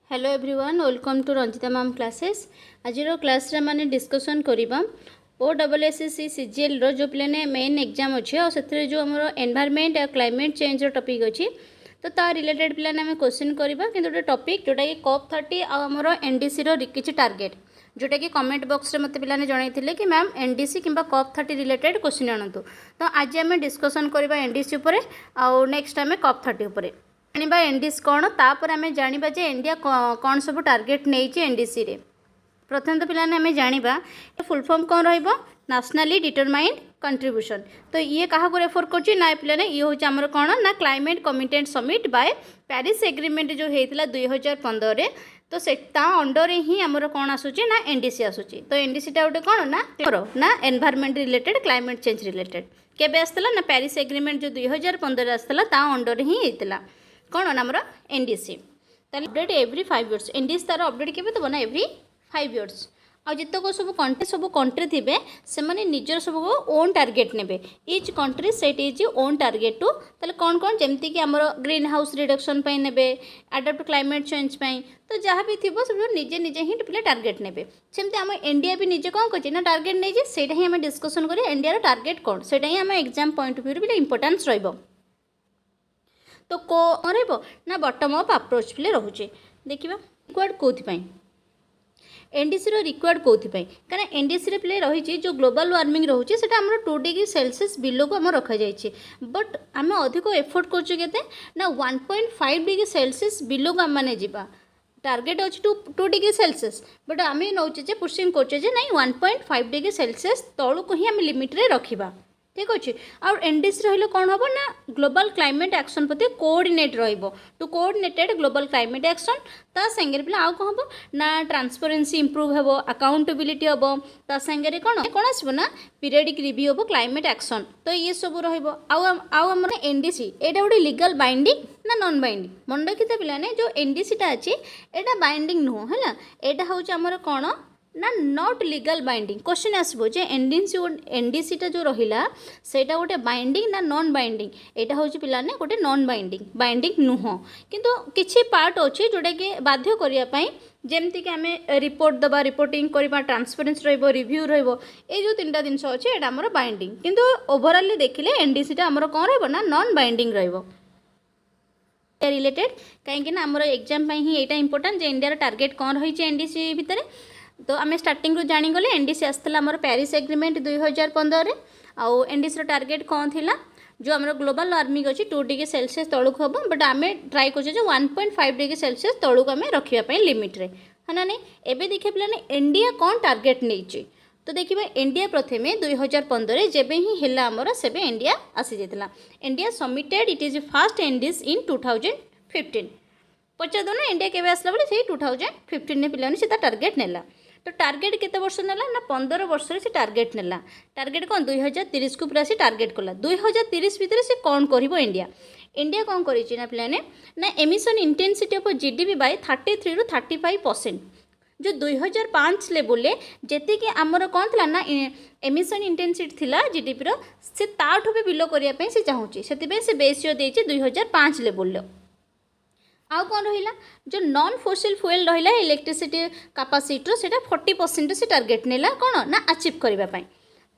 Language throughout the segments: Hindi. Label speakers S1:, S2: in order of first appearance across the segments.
S1: Hello everyone welcome to Ranjita ma'am classes. आज क्लास रे माने डिस्कशन करिबा OSSC CGL रो जो प्लेने मेन एग्जाम अच्छे और से जो हमरो एनवायरनमेंट और क्लाइमेट चेंज रो टॉपिक अच्छी तो ता रिलेटेड प्लान आम क्वेश्चन करबा कि गोटे टॉपिक जोटा कि COP30 और हमरो NDC रो किछि टारगेट जोटा कि कमेंट बॉक्स रे मते पिलाने जणाइथिले कि मैम NDC किंबा COP30 रिलेटेड क्वेश्चन आनंतु। तो आज आम डिस्कशन करबा NDC उपरे और नेक्स्ट आम COP30 उपरे जानिबा एनडीसी कौन तापर आम जानिबा जे इंडिया कौन सब टारगेट नहीं एनडीसी रे। प्रथम तो पिलाने आम जानिबा फुल फॉर्म कौन रहिबो नेशनली डिटरमाइंड कंट्रीब्यूशन। तो ये कहा रेफर कर ना पिलाने ये हूँ आमर कौन ना climate committed summit by Paris agreement जो होता 2015 रे। तो से अंडर ही आमर कौन आसूची ना एनडीसी आसूची। तो एनडीसी टा गोटे कौन ना environment related climate change related केबे आसला ना पेरिस एग्रीमेंट जो 2015 आसला ता अंडर ही होता कौन आमर NDC. Update every 5 years NDC तार अपडेट केबे तो बना एवरी 5 इयर्स। आ जितक सब कंट्री थे से निजर सब ओन टारगेट ने each country set is own target to ताले कौन कौन जमती कि आमर ग्रीन हाउस रिडक्शन ने अडाप्ट क्लाइमेट चेंज तो जहाँ भी थी सब निजे निजे ही पे टारगेट ने सेमती आम इंडिया भी निजे कौन कर ना टारगेट नहीं से आम डिस्कसन करें इंडिया टारगेट कौन से आम एग्जाम पॉइंट ऑफ व्यू भी इंपोर्टेंस रही। तो कौन ना बटम अप अप्रोच पे रोचे देखा रिक्वायर्ड कौन एनडीसी रिक्वायर्ड कौन कहीं एनडीसी पे रही जो ग्लोबल वार्मिंग रोचे से 2 डिग्री सेल्सियस बिलो को आम रखा जाए बट आम अधिक एफोर्ट कर ना 1.5 डिग्री सेल्सियस बिलो को आम जा टारगेट अच्छे 2 डिग्री सेल्सियस बट आम नौचे पुशिंग करे ना 1.5 डिग्री सेल्सियस तलू को ही आम लिमिट रे रखा ठीक अच्छे। आउ एनडीसी रही कौन हम ना ग्लोबल क्लाइमेट एक्शन प्रति coordinate to coordinated global climate action ता संगे पे आउ कौन हम ना ट्रांसपेरेंसी इंप्रूव हे अकाउंटेबिलिटी हम ता संगे कौन कौन आसो ना पीरियडिक रिव्यू हम क्लाइमेट एक्शन। तो ये सब रम एनडीसी यहाँ गोटे लीगल बाइंडिंग ना नॉन बाइंडिंग मन रखी पिलाने जो एनडीसीटा अच्छी यहाँ बाइंडिंग नुह है यहाँ हूँ आमर कौन ना नॉट लीगल बाइंडिंग क्वेश्चन आसबो जे एनडीसी टा जो रहिला सेटा गोटे बाइंडिंग ना नॉन बाइंडिंग यहाँ हूँ पिलाने गोटे नॉन बाइंडिंग नुह किंतु किछि पार्ट अच्छे जोटा कि बाध्य करने जमती कि आम रिपोर्ट दबा रिपोर्टिंग करवा ट्रांसपेरेंसी रिव्यू ये जो 3टा जिनस अच्छे यहाँ आमर बाइंडिंग किंतु ओवरऑल देखिले एनडीसी टा आमर कौन रहा नॉन बाइंडिंग रिलेटेड कहीं आमर एग्जाम ही यहाँ इंपोर्टेंट इंडिया टारगेट कौन रही एनडीसी भितर। तो आम स्टार्टिंग रू जानीगले एनडीसी आसला आमर पेरिस एग्रीमेंट 2015 रे आउ एनडीसी टारगेट कौन थिला जो आमर ग्लोबल वार्मिंग अच्छी 2 डिग्री सेल्सियस तलूक हम बट आम ट्राए कर 1.5 डिग्री सेल्सियस तलूक आम रखापी लिमिट रे है ना नहीं। एवं देखिए पे इंडिया कौन टारगेट नहीं तो देखिए इंडिया प्रथमे 2015 जब ही है आमर से इंडिया आसी जाता India submitted it is first NDC in 2015 पचार दो ना इंडिया केवे आसला बोले 2015 ने पिलाने से टारगेट नेला। तो टारगेट केते वर्ष नेला ना 15 वर्ष से टारगेट नेला टारगेट कौन 2030 को पूरा से टारगेट कला 2030 भितर से कौन करिवो इंडिया कौन करिछि ना प्लाने ना emission intensity of GDP bye 33 रु 35% जो 2005 लेवल जेति कि आमर कौन थला ना एमिशन इंटेंसिटी थिला जीडीपी रो से ताठो भी बिलो करिया पे से चाहूची सेति से बेसियो देछि 2005 लेवल लो। आउ कौन रहिला जो नॉन फोसिल फ्यूएल रहिला इलेक्ट्रिसिटी कैपेसिटी से 40% से टारगेट नेला कौन ना अचीव करबा पई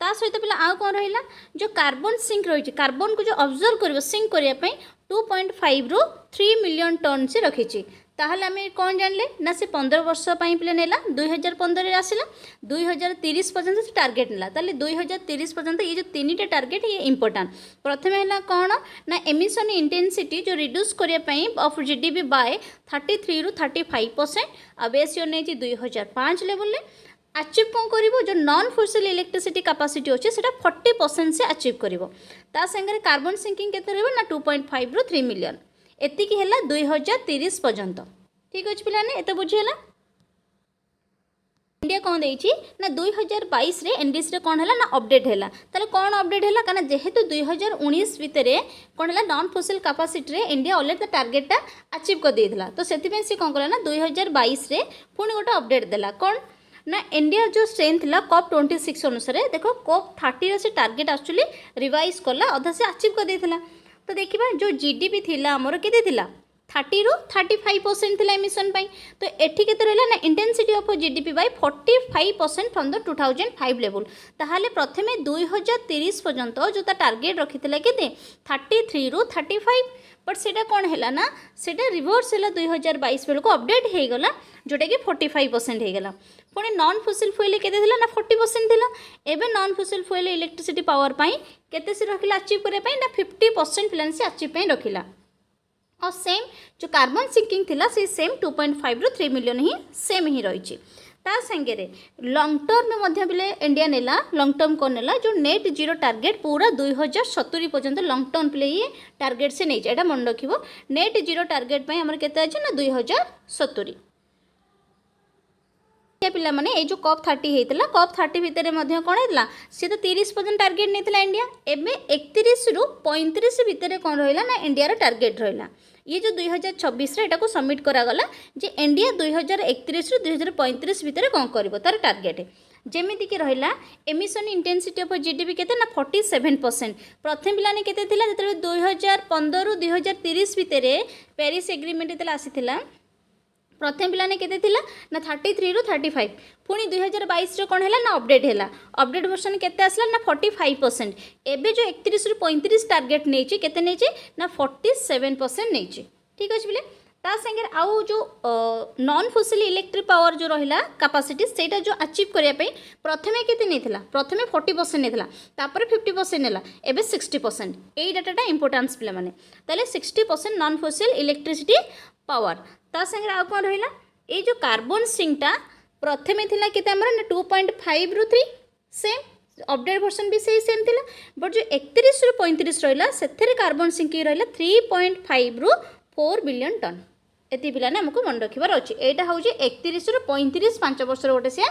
S1: ता सहित पिला आउ कौन रहिला जो कार्बन सिंक रही कार्बन को जो ऑब्जर्व करबो सिंक करिया पई 2.5 रु 3 मिलियन टन से रखिछि ताहले आम कौन जानले ना से 15 वर्ष पे नेला 2015 रे आसिला 2030 पर्यंत से टारगेट नेला ताले 2030 पर्यंत ये जो 3टा टारगेट ये इंपोर्टेंट प्रथम है कौन ना एमिशन इंटेंसिटी जो रिड्यूस करने ऑफ जीडीपी बाय 33 रु 35% आ बेसियो नहीं 2005 लेवल अचीव कौन करिवो जो नॉन फोसिल इलेक्ट्रिसिटी कैपेसिटी अच्छे से 40% से अचीव करिवो ता संगे कार्बन सिंकिंग केते रहबो ना 2.5 रु 3 मिलियन एतिकी है 2030 पर्यंत ठीक अच्छे पिलाने एत बुझीगला। इंडिया कौन देछि ना 2022 रे एनडीसी रे कौन है ना अपडेट है ताले कौन अपडेट है कारण जेहेतु 2019 भितर कौन है नॉन फोसिल कैपेसिटी रे इंडिया ऑलरेडी टारगेटा अचीव कर देइथला तो सेति से कौन कला ना 2022 रे पुणी गोटे अपडेट देला कौन ना इंडिया जो स्ट्रेंथ था COP26 अनुसार देखो COP30 से टारगेट एक्चुअली रिवाइज कला अधा से अचीव कर देइथला। तो देखिबा जो जीडीपी थिला हमर केते थिला 30 ରୁ 35% थिला एमिशन पाई। तो एठी केते रहला ना intensity of GDP by 45% from the 2005 level. ताहाले प्रथमे 2030 पर्यंत जोता टार्गेट रखिथिला केते 33 रू 35, बट सेटा कौन है ना सेटा रिवर्स है 2022 बेलू अपडेट हो गला जोटा कि 45% हो गला। पुणी नॉन फसिल फुएल के ना 40% थिला, एबे नॉन फसिल फुएल इलेक्ट्रिसिटी पावर पाई केते से रखिला अचीव करे ना 50% प्लान से अचीव पे रखिला। और सेम जो कार्बन सिंकिंग थिला से सेम 2.5 रू 3 मिलियन ही सेम ही रही। ता संगे लॉन्ग टर्म में बिले इंडिया नेला लॉन्ग टर्म को नेला जो नेट जीरो टार्गेट पूरा 2070 पर्यंत लॉन्ग टर्म पे ये टार्गेट से नहीं जाए मन रखिबो। नेट जीरो टार्गेट पे हमर केते अछि ना 2070। पिला माने ए जो कप 30 हेतला कप 30 भितर मध्य कोन हेतला से तो 30% टार्गेट नेतला इंडिया। एबे 31 रू 35 भितर कोन रहला ना इंडिया रो टार्गेट रहला। ये जो 2026 रे एटा को सबमिट करा गला जे इंडिया 2031 रू 2035 भितर कोन करबो तार टार्गेट जेमिति कि रहिला एमिशन इंटेंसिटी ऑफ जीडीपी केते ना 47%। प्रथम पिलाने केते थिला जेते 2015 रू 2030 भितर पेरिस एग्रीमेंट तेला आसीथिला। प्रथम पिलाने केते थिला ना 33 रू 35। पुणी 2022 रे कोन हैला ना अपडेट हैला अपडेट वर्जन केते आसला ना 45%। एबे जो 31 रू 35 टार्गेट नेछि केते नेछि ना 47% नेछि। ठीक अछि बिले ता संगे आउ जो नॉन फसिल इलेक्ट्रिक पावर जो रहिला कैपेसिटी सेटा जो अचीव करिया पे प्रथमे केते नेथिला प्रथमे 40% नेथिला तापर 50% नेला एबे 60%। एई डाटाटा इंपोर्टेंस पिला माने ताले 60% नॉन फसिल इलेक्ट्रिसिटी पावर। ता संगे आउ कोन रहिला ए जो कार्बन सिंकटा प्रथमे थिला केते हमरा ना 2.5 रू 3 सेम अपडेट वर्जन भी सेम थिला, बट जो 31 रू 35 रहिला सेथरे कार्बन सिंक रहिला 3.5 रू 4 बिलियन टन। एति पिला ने हमको मन रखिबार अछि। एटा होउची 31 रू 35 5 वर्ष रो गोटे से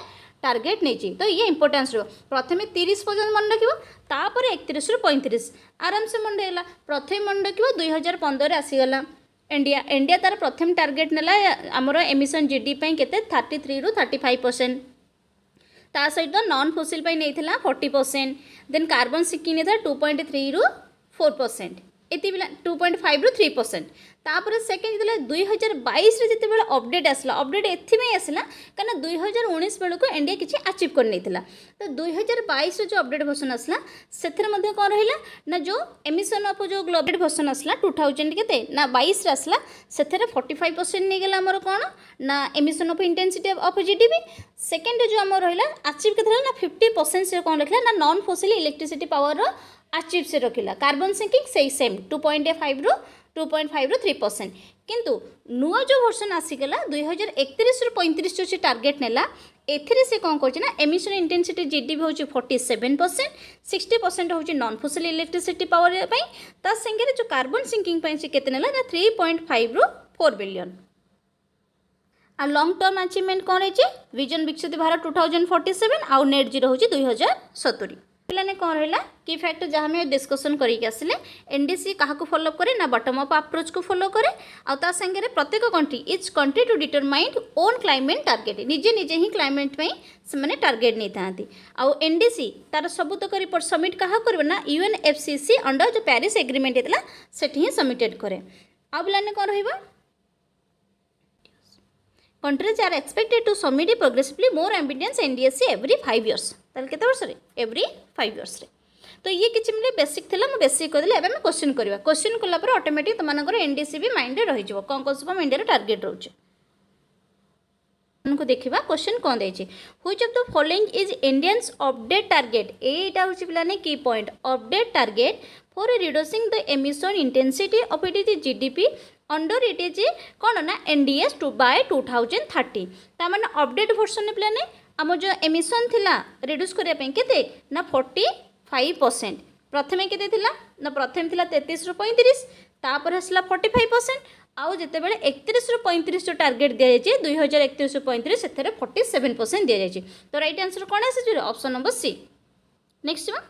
S1: टार्गेट नेची। तो ये इंपोर्टेंस रो प्रथमे 30 पर्यंत मन रखिबो तापर 31 रू 35 आराम से मन रहला। प्रथमे मन रखिबो 2015 आसी गला इंडिया तार प्रथम टार्गेट नेला हमर एमिशन जीडी पे केते 33 रू 35%। ता सहित नॉन फसिल पे नेथिला 40%। देन कार्बन सिंकिंग नेथा 2.3 रू 4%। एति बिला 2.5 रू 3%। तापर सेकेंड जतले 2022 रे जते बेला अपडेट आसला अपडेट एथि में आसला कना 2019 बेल को इंडिया किछि अचीव कर नेथिला। तो 2022 रे जो अपडेट वर्जन आसला सेथरे मध्ये कोन रहिला ना जो एमिशन ऑफ जो ग्लोबल वर्जन आसला 2000 केते ना 22 रे आसला सेथरे 45% नै गेला हमर कोन ना emission of intensity of GDP. Second जो हमर रहिला अचीव केथला ना 50% से कोन रखला ना नॉन फसिल इलेक्ट्रिसिटी पावर रो अचीव से रखिला। कार्बन सिंकिंग सेम 2.5 रू 3%। किंतु नुआ जो वर्जन आसीगला 2031 रू 35 जो टार्गेट नेला एथिरे से कौन करछि ना एमिशन इंटेंसिटी जीडीपी होछि 47%, 60% होछि नॉन फसिल इलेक्ट्रिसिटी पावर पई। ता संगे जो कार्बन सिंकिंग पई से केते नेला ना 3.5 रू 4 बिलियन। आ लॉन्ग टर्म अचीवमेंट कौन है विजन विकसित भारत 2047 आउ नेट जीरो होछि 2070। पिलाने कौन रहा की फैक्टर जहाँ हमें डिस्कसन करके आसिले एनडीसी क्या फॉलो करे ना बटम अप अप्रोच को फॉलो करे आ संगे प्रत्येक country each country to determine own climate target निजे निजे ही क्लाइमेट में से टार्गेट नहीं था आउ एनडीसी तार सबुतक रिपोर्ट सबमिट क्या कर ना यूएनएफसीसी अंडर जो पेरिस एग्रीमेंट होता से ही सबमिटेड करे। आ पिलाने कौन रहा countries are expected to submit progressively more ambitious NDSC every 5 years। ताल केते वर्ष रे एवरी 5 years रे। तो ये किछि मिले बेसिक थिला म बेसिक कर देले एबे हम क्वेश्चन करबा क्वेश्चन कला पर ऑटोमेटिक तमनकर एनडीसी भी माइंड रे रहि जबो कोन कोन सब इंडिया रे टारगेट रहउछ उनको देखिबा। क्वेश्चन कोन दै छै which of the following is Indians update target एटा होछि पिलाने की point update target for reducing the emission intensity of it GDP under it is कौन ना एनडीएस टू बाय 2030। तार अपडेट वर्जन प्लाने आम जो एमिशन थिला रिड्यूस करने केते ना 45%। प्रथमे केते थिला ना प्रथम थिला 33 रू 35 तापर हसला 45% आउ जते बेले 31 रू 35 जो टारगेट दिया जाय 2031 रू 35 सेथरे 47% दिया जाय। तो राइट आंसर कोन आसे option number C. Next one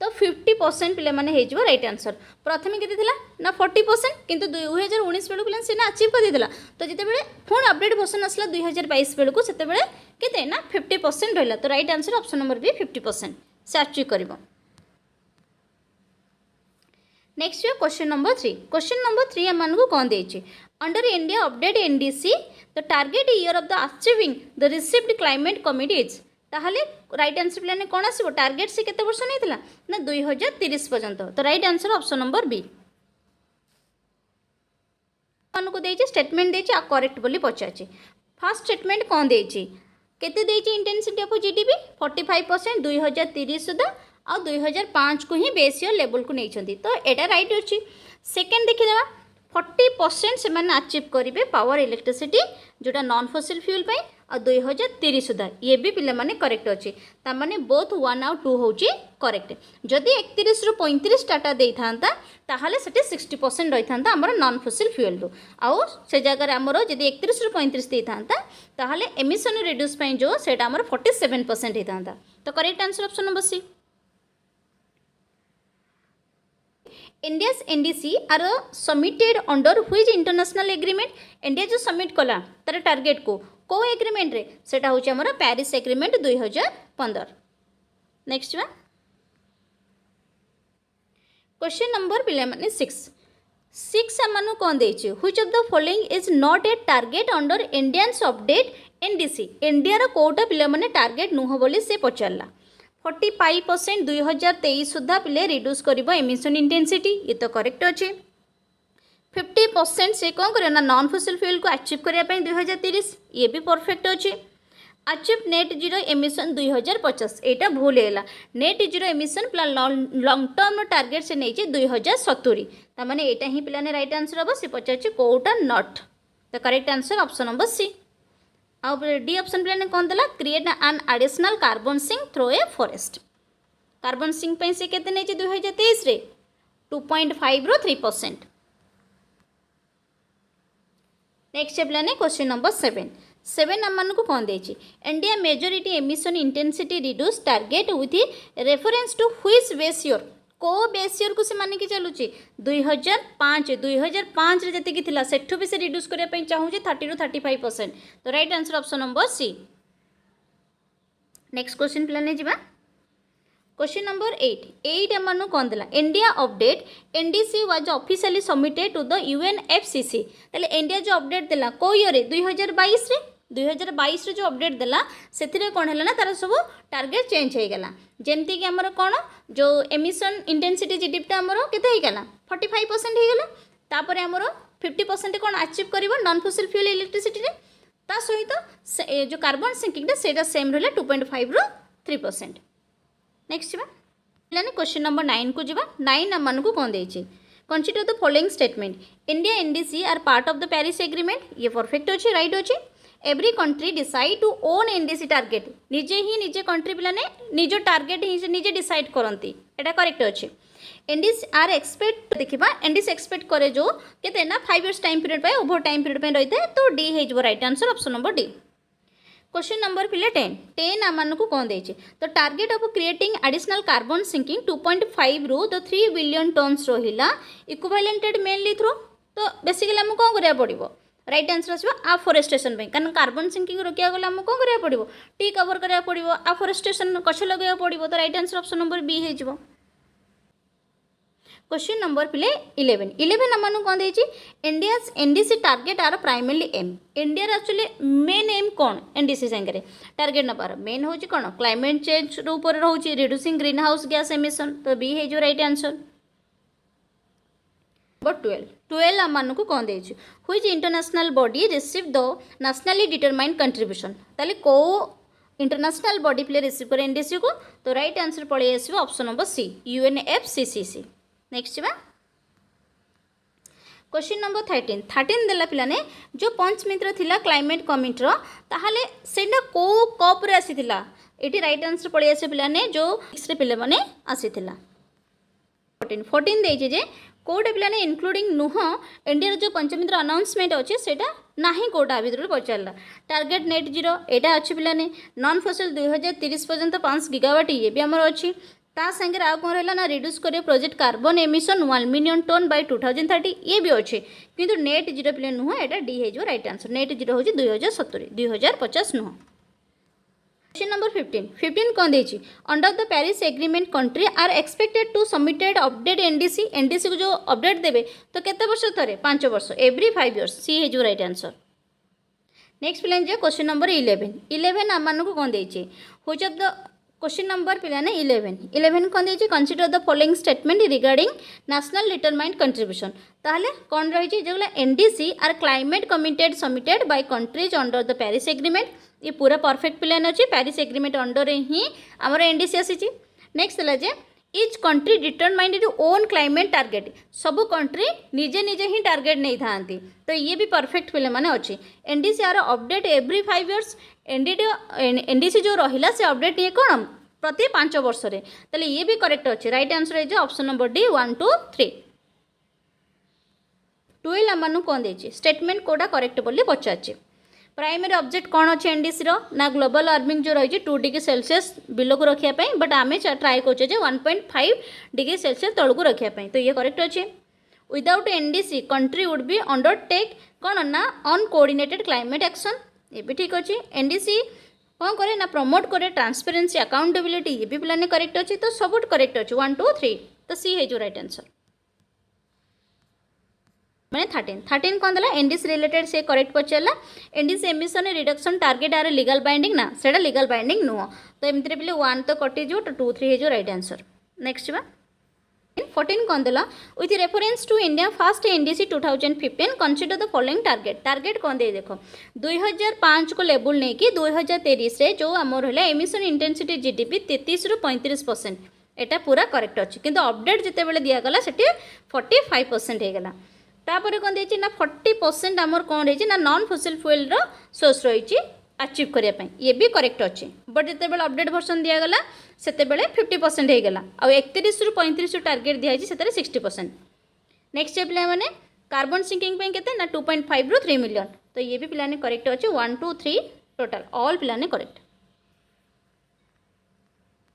S1: तो 50% पिले माने हे जिवो राइट आंसर। प्रथमे केते थिला ना 40% किंतु 2019 बेलु पिले सेना अचीव कर दिला। तो जते बेले फोन अपडेट वर्जन असला 2022 बेलु को सेते बेले केते ना 50% रहला। तो right answer option number B 50% से अचीव करबो। Next question number 3। Question number 3 आमको कौन देछि under India update NDC the target year of the achieving the received climate committees ताहले राइट आंसर प्लान कौन आसो टार्गेट से केते वर्ष नहीं ना 2030 पर्यंत। तो right answer option number B को देछि स्टेटमेंट देछि आ करेक्ट बोली पचाछि। फर्स्ट स्टेटमेंट कौन देछि केते देछि इंटेंसिटी ऑफ जीडीपी 45% 2030 सुधा आ 2005 को ही बेस ईयर लेवल को नहीं तो एटा राइट अच्छी। सेकेंड देखिदेवा 40% से मैंने अचीव करेंगे पावर इलेक्ट्रिसिटी जोटा नॉन फॉसिल फ्यूल पे आ 2030 सुधा ये भी पिले माने करेक्ट अच्छी तामाने बोथ 1 और 2 होची करेक्ट। जदि 31 रु 35 टाटा दे थांता ताहले सेटे 60% रही थांता हमर नॉन फॉसिल फ्यूल रो आउ से जगह हमर जदि 31 रु 35 दे थांता ताहले एमिशन रिड्यूस पई जो सेटा हमर 47% हे थांता। तो correct answer option number C. India's NDC are submitted under which international agreement? India जो सबमिट कला तार टार्गेट को एग्रीमेंट रे सेटा होची हमर Paris agreement 2015। Next one question number पिले माने 6 हमनु कोन देछि which of the following is not a target under Indians update NDC India रो कोटा पिले माने टारगेट नुह बोली से पचारला 45% 2023 सुधा पिले रिड्यूस करिबो एमिशन इंटेंसिटी ये तो करेक्ट अच्छे। 50% से कौन करे ना नॉन फॉसिल फ्यूल को अचीव करिया पई 2030 ये भी परफेक्ट अच्छे। अचीव नेट जीरो एमिशन 2050 एटा भूल हैला नेट जीरो एमिशन प्ला लॉन्ग टर्म टारगेट से नहीं 2070 ता माने एटा ही पिलाने राइट आंसर हबो से पचाचे कोटा not. The correct answer option number C. अब डी ऑप्शन प्लान कौन देला create an additional carbon sink through a forest carbon sink पे से केते नहीं 2023 रे 2.5 रो 3%। नेक्स्ट प्लान क्वेश्चन नंबर 7 आम को कौन देछि India majority emission intensity reduce target with reference to which base year को बेस ईयर को से माने कि चलुची 2005 रे जति थिला सेठु भी से रिड्यूस करिया पई चाहू जे 30 रो 35%। तो right answer option number C. Next question plan जिबा क्वेश्चन नंबर 8 आमनु कोन देला India update NDC was officially submitted to the UNFCCC तले इंडिया जो अपडेट देला को ईयर 2022 रे जो अपडेट देला सेथिरे कोन हैला ना तार सब टारगेट चेंज हो गला जेमती कि हमर कोन जो एमिशन इंटेंसिटी जीडीपी हमर केते हो गला 45% हो गला तापर हमर 50% कोन अचीव करबो नॉन फॉसिल फ्यूल इलेक्ट्रिसिटी रे ता सहित जो कार्बन सिंकिंग ता सेटा सेम रहला 2.5 रो 3%। नेक्स्ट बा लाने क्वेश्चन नंबर 9 को जिबा 9 हमन को कोन देछि consider the following statement India NDC are part of the Paris agreement ये परफेक्ट अछि राइट अछि। Every country decide to own NDC target निजे ही निजे कंट्री पिलाने निजो टारगेट ही निजे डिसाइड करंती एटा करेक्ट अछि। एनडीसी आर एक्सपेक्ट देखिबा एनडीसी एक्सपेक्ट करे जो केते ना 5 इयर्स टाइम पीरियड पे ओवर टाइम पीरियड पे रहिते तो डी हे जो right answer option number D. Question number पिले 10 आमान को कौन देछि तो target of creating additional carbon sinking 2.5 रू तो 3 बिलियन टन्स रहिला इक्विवेलेंटेड मेनली थ्रू तो बेसिकली हम कौन करिया पड़िबो राइट आंसर आसबा आफ्फोरेस्टेशन पे कारण कार्बन सिंकिंग रोकिया गला हम कौन करिया पड़िबो टी कवर करिया पड़िबो आफ्फोरेस्टेशन गछ लगैया पड़िबो तो right answer option number B हे जिवो। क्वेश्चन नंबर पिले 11 आमान कौन देछि India's NDC target are primarily aim India actually main aim कौन एनडीसी संगे टारगेट नबार मेन होची कौन क्लाइमेट चेंज ऊपर रहउची reducing greenhouse gas emission तो बी हे जो राइट आंसर। नंबर 12 आमान को कौन देछि which international body receive the nationally determined contribution ताले को इंटरनेशनल बॉडी प्ले रिसीव करे एनडीसी को तो राइट आंसर पड़े आसबो option number C UNFCCC. Next बा क्वेश्चन नंबर 13 देला पिलाने जो पंच मित्र थिला क्लाइमेट कमिटर ताहाले सेना को कप रे आसीथिला एटी राइट आंसर पड़े आसे पिलाने जो 6 रे पिले माने आसीथिला 14 देजे जे कोड पिलाने इंक्लूडिंग नुह इंडिया जो पंचमित्र अनाउंसमेंट अच्छे सेटा नाही कोटा भितर पचारला टारगेट नेट जीरो एटा अच्छे पिलाने नॉन फॉसिल 2030 पर्यंत 5 गीगावाट ये भी हमर अच्छी ता संगे आ कौन रहा ना रिड्यूस करे project carbon emission 1 million tonne by 2030 ये भी अच्छे किंतु नेट जीरो प्लान नुह एटा डी हे जो राइट आंसर नेट जीरो हो 2070 2050 नुह। क्वेश्चन नंबर 15 कौन देछि under the Paris agreement country are expected to submitted update NDC को जो अपडेट देबे तो केते वर्ष थरे 5 वर्ष एवरी 5 इयर्स सी हे जो राइट आंसर। नेक्स्ट पिलान जे क्वेश्चन नंबर 11 आम मानक कौन देछि which of the question number पिलाने 11 कौन देछि consider the following statement regarding national determined contribution ताहले कौन रही जेगला NDC are climate committed submitted by countries under the Paris agreement ये पूरा परफेक्ट प्लान अच्छी पेरिस एग्रीमेंट अंडर ही आमर एनडीसी आसी। नेक्स्ट है जे each country determined it own climate target सब कंट्री निजे निजे ही टार्गेट नहीं था तो ये भी परफेक्ट प्लान माने अच्छी। NDC are update every 5 years NDC जो रहिला से अपडेट ये कौन प्रति 5 वर्ष रे ताले ये भी करेक्ट अच्छे। राइट आंसर है जो ऑप्शन नंबर डी 1 2 3। 12 आम कौन देछि स्टेटमेंट कोडा करेक्ट बोली पचार प्राइमरी ऑब्जेक्ट कौन अच्छे एनडीसी ना ग्लोबल वार्मिंग जो रही 2 डिग्री सेल्सियस बिलो को रखापी बट आम ट्राए करें 1.5 डिग्री सेल्सियस तौक रखापी तो ये करेक्ट अच्छे। Without NDC country would be undertake कौन ना अनकोऑर्डिनेटेड क्लाइमेट एक्शन ये भी ठीक अच्छे। एनडीसी कौन करे ना प्रमोट करे ट्रांसपेरेंसी अकाउंटेबिलिटी ये भी प्लान करेक्ट अच्छे तो सब करेक्ट अच्छे 1 2 3 तो सी है जो राइट आंसर मैंने 13 कौन देला एनडीसी रिलेटेड से करेक्ट पचारा NDC emission reduction target are legal binding ना सेटा लीगल बाइंडिंग नुह तो एमती पे 1 तो कटिज तो 2 3 है जो राइट आंसर। नेक्स्ट बा 14 कौन देला with reference to India first NDC 2015 consider the following target कौन दे देखो 2005 को लेवल नहीं कि 2023 रे जो आमर है एमिशन इंटेंसिटी जीडीपी 33 रु 35% एटा पूरा करेक्ट अच्छे किंतु अपडेट जिते बेले दियागला सेठी 45% हो गला तापर कौन देछि ना 40% आमर कौन रही ना नॉन फॉसिल फ्यूल रो सोर्स रही अचीव करने ये भी करेक्ट अच्छे बट जिते बेले अपडेट वर्जन दिगला से 50% हो गला आ 31 रु 35 टार्गेट दिखाई से 60%। नेक्स्ट है पे कार्बन सिंकिंग केते ना 2.5 रु 3 मिलियन तो ये भी पिलाने करेक्ट अच्छे 1 2 3 टोटाल ऑल पिलाने करेक्ट।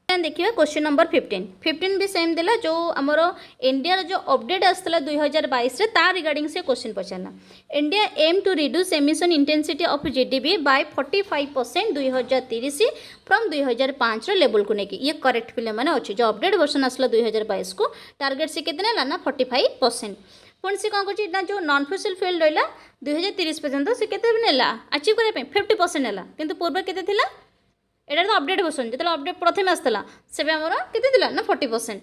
S1: देखिए क्वेश्चन नंबर 15 भी सेम देला जो आमर इंडिया जो अपडेट आसला 2022 रे तार रिगार्डिंग से क्वेश्चन पचारना India aim to reduce emission intensity of GDP by 45% 2030 from 2005 level को लेकिन ये करेक्ट पिले माने अच्छे जो अपडेट वर्जन आसला 2022 को टार्गेट से कितने ना 45% पुणी से कौन कर जो नॉन फॉसिल फ्यूल रहा 2030 पर्यंत से अचीव करने 50% है किंतु पूर्व के एटा तो अपडेट वर्जन जो अपडेट प्रथम आसला से के ना 40%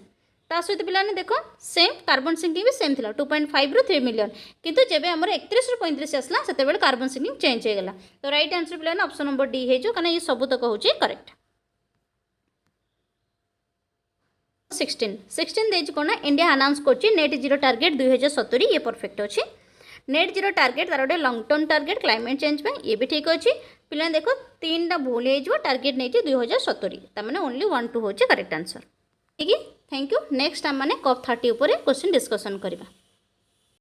S1: ता सहित पिलाने देख सेम कार्बन सिंकिंग भी सेम थिला 2.5 रु 3 मिलियन किंतु जब आम 31 रु 35 आसला से कार्बन सिंकिंग चेंज हो गला तो राइट आंसर पिलाने ऑप्शन नंबर डी है जो कहीं ये सब तक हूँ करेक्ट। 16 देज कौन इंडिया अनाउंस कर नेट जीरो टार्गेट 2070 ये परफेक्ट अच्छे। नेट जीरो टार्गेट तार गोटे lung term target climate change पे ये भी ठीक अच्छे पिला देखो 3टा भूल हो टार्गेट नहीं 2070 तमें ओनली 1 2 हूँ करेक्ट आंसर ठीक है। Thank you. नेक्स्ट आम मैंने COP 30 क्वेश्चन डिस्कसन करवा।